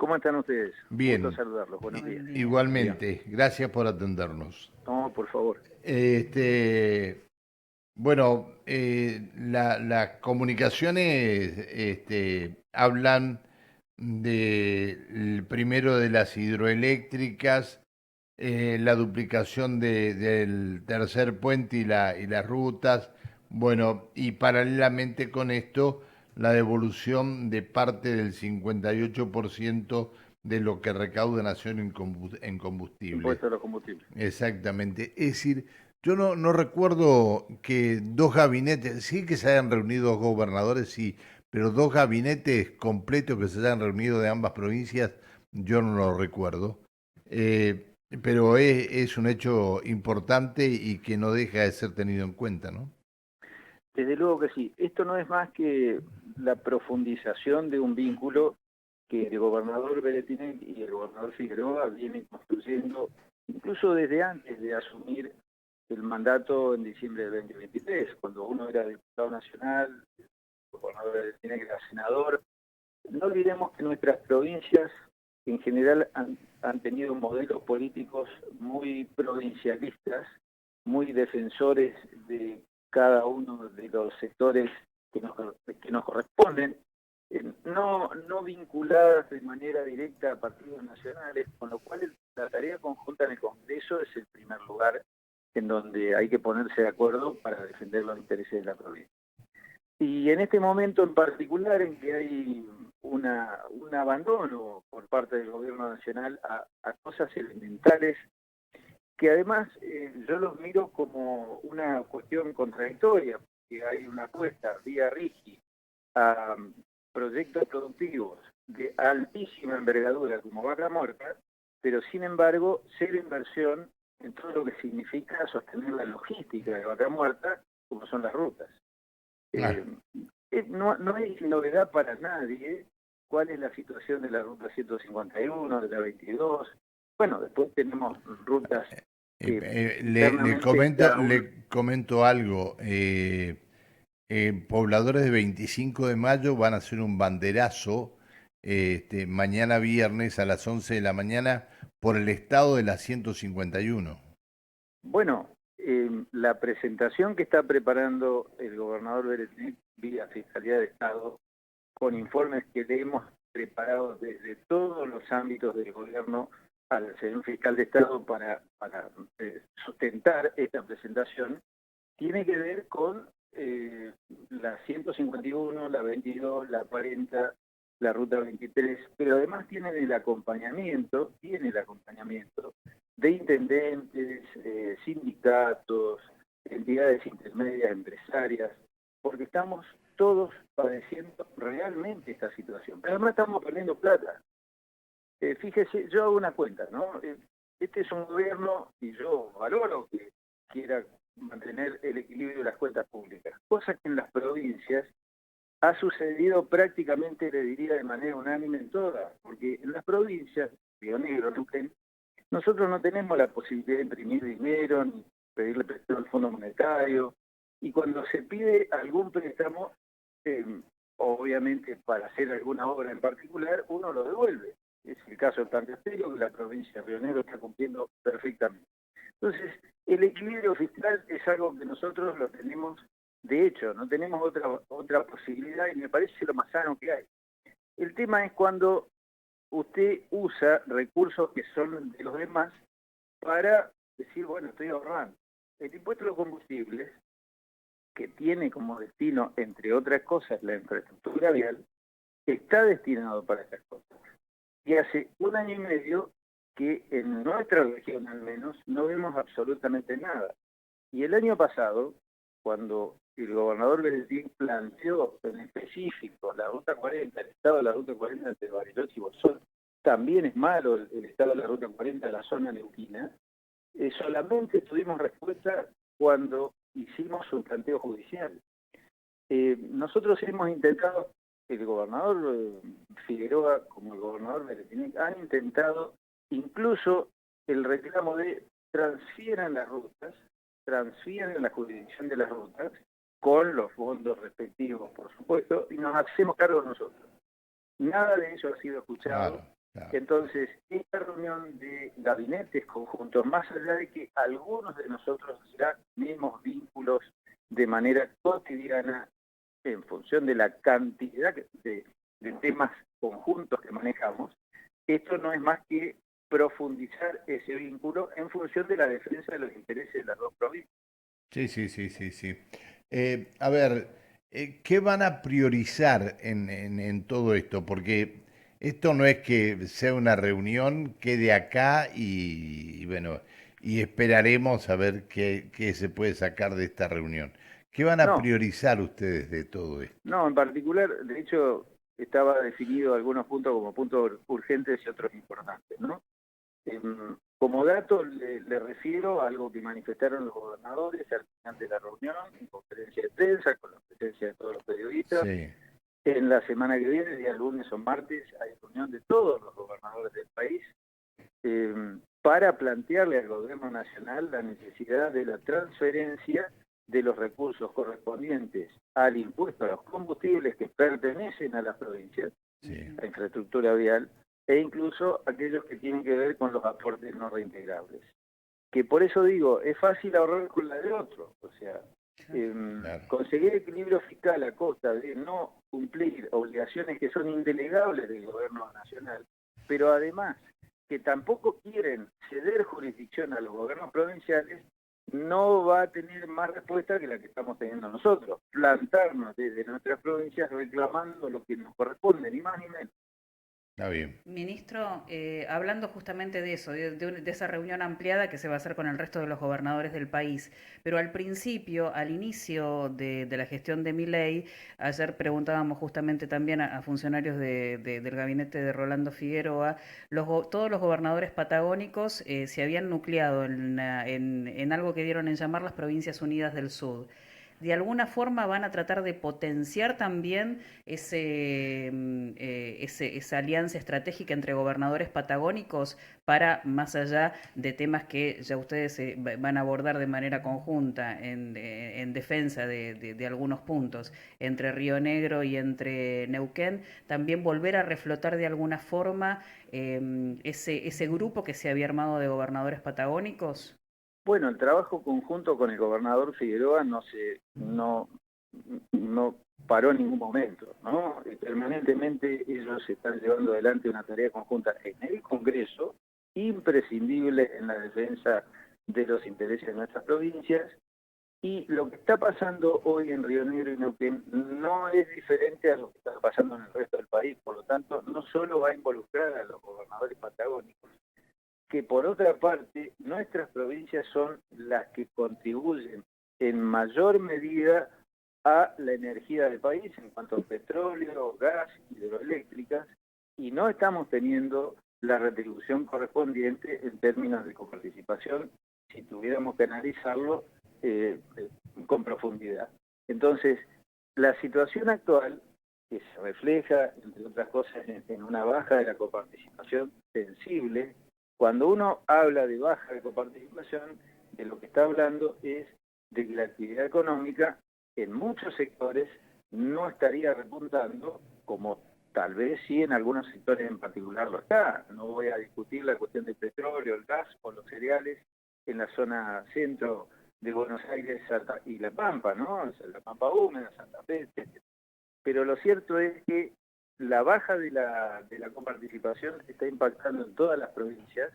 ¿Cómo están ustedes? Gusto Bien, saludarlos. Buenos días. Buen día. igualmente. Gracias por atendernos. No, por favor. Este, bueno, las comunicaciones hablan primero de las hidroeléctricas, la duplicación del tercer puente y las rutas. Bueno, y paralelamente con esto, la devolución de parte del 58% de lo que recauda Nación en combustibles. Impuesto a los combustibles. Exactamente. Es decir, yo no recuerdo que dos gabinetes, sí que se hayan reunido dos gobernadores, sí, pero dos gabinetes completos que se hayan reunido de ambas provincias, yo no lo recuerdo. Pero es un hecho importante y que no deja de ser tenido en cuenta, ¿no? Desde luego que sí. Esto no es más que la profundización de un vínculo que el gobernador Beretinec y el gobernador Figueroa vienen construyendo incluso desde antes de asumir el mandato en diciembre del 2023, cuando uno era diputado nacional, el gobernador Beretinec era senador. No olvidemos que nuestras provincias en general han tenido modelos políticos muy provincialistas, muy defensores de cada uno de los sectores que nos corresponden, no vinculadas de manera directa a partidos nacionales, con lo cual la tarea conjunta en el Congreso es el primer lugar en donde hay que ponerse de acuerdo para defender los intereses de la provincia. Y en este momento en particular en que hay un abandono por parte del gobierno nacional a cosas elementales que además yo los miro como una cuestión contradictoria, porque hay una apuesta vía RIGI a proyectos productivos de altísima envergadura como Vaca Muerta, pero sin embargo cero inversión en todo lo que significa sostener la logística de Vaca Muerta, como son las rutas. Claro. Eh, no es novedad para nadie cuál es la situación de la ruta 151, de la 22. Bueno, después tenemos rutas que internamente cada uno... Le comento algo. Pobladores de 25 de mayo van a hacer un banderazo mañana viernes a las 11 de la mañana por el estado de la 151. Bueno, la presentación que está preparando el gobernador Beretnik vía Fiscalía de Estado, con informes que le hemos preparado desde todos los ámbitos del gobierno al señor fiscal de Estado para sustentar esta presentación, tiene que ver con la 151, la 22, la 40, la ruta 23, pero además tiene el acompañamiento de intendentes, sindicatos, entidades intermedias, empresarias, porque estamos todos padeciendo realmente esta situación. Pero además estamos perdiendo plata. Fíjese, yo hago una cuenta, ¿no? Este es un gobierno, y yo valoro que quiera mantener el equilibrio de las cuentas públicas, cosa que en las provincias ha sucedido prácticamente, le diría, de manera unánime en todas, porque en las provincias, Río Negro, Neuquén, nosotros no tenemos la posibilidad de imprimir dinero, ni pedirle prestado al Fondo Monetario, y cuando se pide algún préstamo, obviamente para hacer alguna obra en particular, uno lo devuelve. Es el caso del Plan de Estero, que la provincia de Río Negro está cumpliendo perfectamente. Entonces, el equilibrio fiscal es algo que nosotros lo tenemos, de hecho, no tenemos otra posibilidad y me parece lo más sano que hay. El tema es cuando usted usa recursos que son de los demás para decir, bueno, estoy ahorrando. El impuesto a los combustibles, que tiene como destino, entre otras cosas, la infraestructura vial, está destinado para estas cosas. Y hace un año y medio que en nuestra región al menos no vemos absolutamente nada. Y el año pasado, cuando el gobernador Beretín planteó en específico la Ruta 40, el estado de la Ruta 40 entre Bariloche y Bolsón, también es malo el estado de la Ruta 40 de la zona neuquina, solamente tuvimos respuesta cuando hicimos un planteo judicial. Nosotros hemos intentado, el gobernador Figueroa como el gobernador Beretín han intentado incluso el reclamo de transfieran las rutas, transfieren la jurisdicción de las rutas con los fondos respectivos, por supuesto, y nos hacemos cargo nosotros. Nada de eso ha sido escuchado. Claro. Claro. Entonces, esta reunión de gabinetes conjuntos, más allá de que algunos de nosotros ya tenemos vínculos de manera cotidiana en función de la cantidad de temas conjuntos que manejamos, esto no es más que profundizar ese vínculo en función de la defensa de los intereses de las dos provincias. Sí, sí, sí, sí, sí. A ver, ¿qué van a priorizar en todo esto? Porque esto no es que sea una reunión, quede acá y bueno, y esperaremos a ver qué se puede sacar de esta reunión. ¿Qué van a No, priorizar ustedes de todo esto? no, en particular, de hecho, estaba definido algunos puntos como puntos urgentes y otros importantes, ¿no? Como dato, le refiero a algo que manifestaron los gobernadores al final de la reunión, en conferencia de prensa, con la presencia de todos los periodistas. Sí, En la semana que viene, día lunes o martes, hay reunión de todos los gobernadores del país para plantearle al gobierno nacional la necesidad de la transferencia de los recursos correspondientes al impuesto a los combustibles que pertenecen a las provincias, sí, la infraestructura vial, e incluso aquellos que tienen que ver con los aportes no reintegrables. Que por eso digo, es fácil ahorrar con la de otro, o sea, claro. conseguir equilibrio fiscal a costa de no cumplir obligaciones que son indelegables del gobierno nacional, pero además que tampoco quieren ceder jurisdicción a los gobiernos provinciales, no va a tener más respuesta que la que estamos teniendo nosotros. Plantarnos desde nuestras provincias reclamando lo que nos corresponde, ni más ni menos. Está bien. Ministro, hablando justamente de eso, de esa reunión ampliada que se va a hacer con el resto de los gobernadores del país, pero al principio, al inicio de la gestión de Milei, ayer preguntábamos justamente también a funcionarios del gabinete de Rolando Figueroa, todos los gobernadores patagónicos se habían nucleado en algo que dieron en llamar las Provincias Unidas del Sur. De alguna forma van a tratar de potenciar también esa alianza estratégica entre gobernadores patagónicos para, más allá de temas que ya ustedes van a abordar de manera conjunta en defensa de algunos puntos, entre Río Negro y entre Neuquén, también volver a reflotar de alguna forma ese grupo que se había armado de gobernadores patagónicos. Bueno, el trabajo conjunto con el gobernador Figueroa no paró en ningún momento, ¿no? Permanentemente ellos están llevando adelante una tarea conjunta en el Congreso, imprescindible en la defensa de los intereses de nuestras provincias, y lo que está pasando hoy en Río Negro y Neuquén no es diferente a lo que está pasando en el resto del país, por lo tanto, no solo va a involucrar a los gobernadores patagónicos, que por otra parte nuestras provincias son las que contribuyen en mayor medida a la energía del país en cuanto a petróleo, gas, hidroeléctricas, y no estamos teniendo la retribución correspondiente en términos de coparticipación si tuviéramos que analizarlo con profundidad. Entonces, la situación actual, que se refleja, entre otras cosas, en una baja de la coparticipación sensible. Cuando uno habla de baja de coparticipación, de lo que está hablando es de que la actividad económica en muchos sectores no estaría repuntando, como tal vez sí en algunos sectores en particular lo está. No voy a discutir la cuestión del petróleo, el gas o los cereales en la zona centro de Buenos Aires y La Pampa, ¿no? O sea, La Pampa húmeda, Santa Fe, etc. Pero lo cierto es que la baja de la coparticipación está impactando en todas las provincias,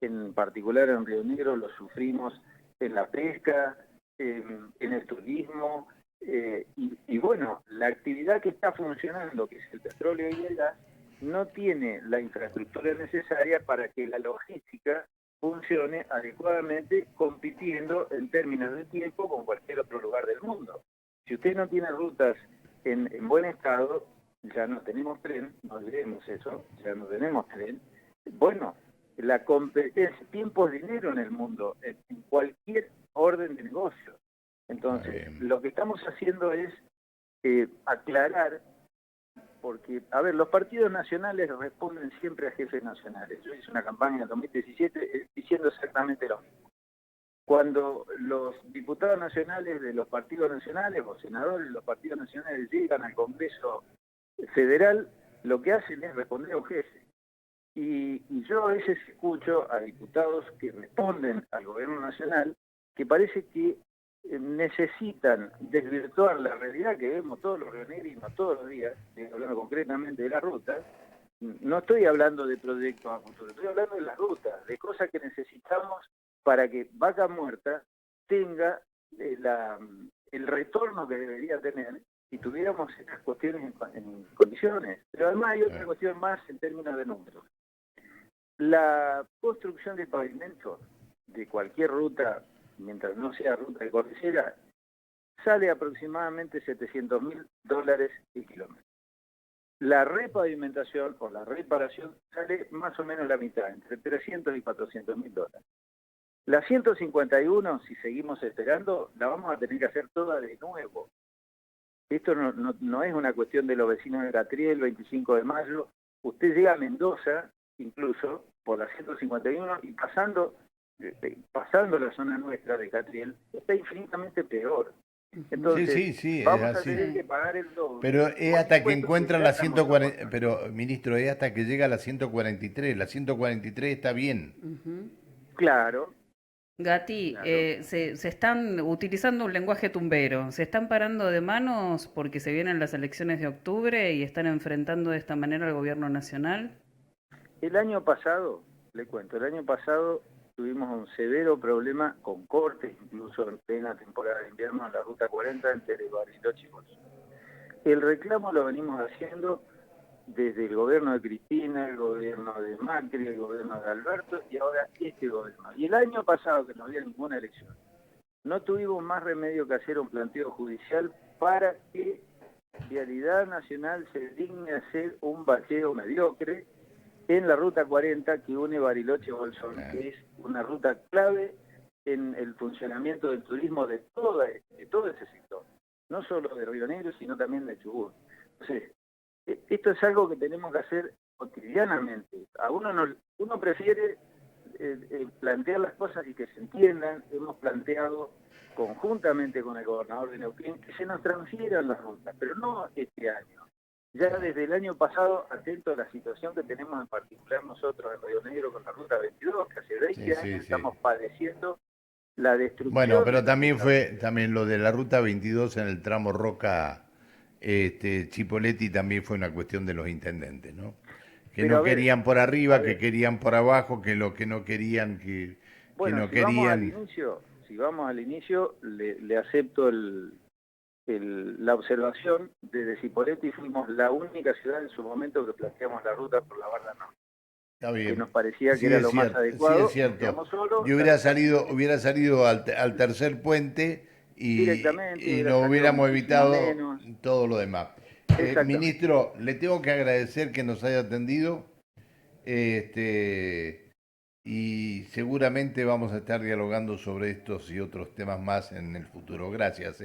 en particular en Río Negro lo sufrimos en la pesca, en el turismo, y bueno, la actividad que está funcionando, que es el petróleo y el gas, no tiene la infraestructura necesaria para que la logística funcione adecuadamente, compitiendo en términos de tiempo con cualquier otro lugar del mundo. Si usted no tiene rutas en buen estado, ya no tenemos tren, no olvidemos eso, ya no tenemos tren. Bueno, la competencia, tiempo es dinero en el mundo, en cualquier orden de negocio. Está Entonces, bien. lo que estamos haciendo es aclarar, porque, a ver, los partidos nacionales responden siempre a jefes nacionales. Yo hice una campaña en 2017 diciendo exactamente lo mismo. Cuando los diputados nacionales de los partidos nacionales o senadores de los partidos nacionales llegan al Congreso Federal, lo que hacen es responder a un jefe. Y yo a veces escucho a diputados que responden al gobierno nacional que parece que necesitan desvirtuar la realidad que vemos todos los rionegrinos todos los días, hablando concretamente de la ruta. No estoy hablando de proyectos a futuro, estoy hablando de las rutas, de cosas que necesitamos para que Vaca Muerta tenga el retorno que debería tener si tuviéramos estas cuestiones en condiciones. Pero además hay otra cuestión más en términos de números. La construcción de pavimentos de cualquier ruta, mientras no sea ruta de cordillera, sale aproximadamente $700.000 el kilómetro. La repavimentación o la reparación sale más o menos la mitad, entre $300 y $400.000. La 151, si seguimos esperando, la vamos a tener que hacer toda de nuevo. Esto no es una cuestión de los vecinos de Catriel, el 25 de mayo. Usted llega a Mendoza, incluso, por la 151, y pasando la zona nuestra de Catriel, está infinitamente peor. Entonces, sí, vamos es a así. tener que pagar el doble. Pero es hasta que encuentran la 140, pero ministro, es hasta que llega a la 143. La 143 está bien. Claro. Gati, Claro. se están utilizando un lenguaje tumbero, se están parando de manos porque se vienen las elecciones de octubre y están enfrentando de esta manera al gobierno nacional. El año pasado, le cuento, el año pasado tuvimos un severo problema con cortes, incluso en plena temporada de invierno en la ruta 40 entre Bariloche y Bolsón. El reclamo lo venimos haciendo desde el gobierno de Cristina, el gobierno de Macri, el gobierno de Alberto y ahora este gobierno. Y el año pasado, que no había ninguna elección, no tuvimos más remedio que hacer un planteo judicial para que Vialidad Nacional se digne a hacer un bacheo mediocre en la ruta 40 que une Bariloche y Bolsón, que es una ruta clave en el funcionamiento del turismo de todo ese sector, no solo de Río Negro, sino también de Chubut. Entonces, esto es algo que tenemos que hacer cotidianamente. A uno prefiere plantear las cosas y que se entiendan. Hemos planteado conjuntamente con el gobernador de Neuquén que se nos transfieran las rutas, pero no este año. Ya desde el año pasado, atento a la situación que tenemos en particular nosotros en Río Negro con la Ruta 22, que hace 20 años estamos padeciendo la destrucción. Bueno, pero también fue lo de la Ruta 22 en el tramo Roca Chipoletti también fue una cuestión de los intendentes, ¿no? Que pero no querían por arriba, que querían por abajo, que lo que no querían, que no querían. Si vamos al inicio, le acepto la observación. Desde Chipoletti fuimos la única ciudad en su momento que planteamos la ruta por la Barda Norte. Está bien. Que nos parecía que era lo más adecuado. Sí, es cierto. Y hubiera salido al tercer puente y nos hubiéramos evitado todo lo demás. Ministro, le tengo que agradecer que nos haya atendido y seguramente vamos a estar dialogando sobre estos y otros temas más en el futuro. Gracias.